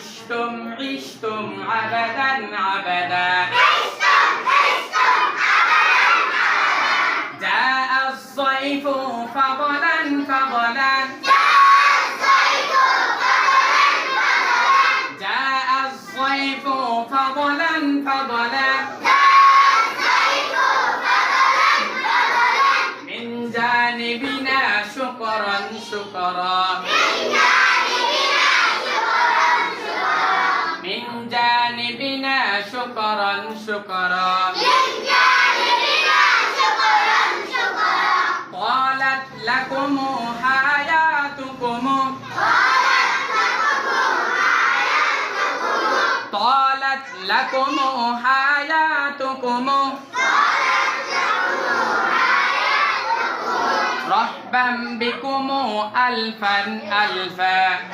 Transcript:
عشتم عبدا عبدا جاء الصيف فضلا فضلا جاء الصيف فضلا فضلا من جانبنا شكرا شكرا من جانبنا شكرا شكرا طالت لكم حياتكم طالت لكم حياتكم رحبا بكم ألفا ألفا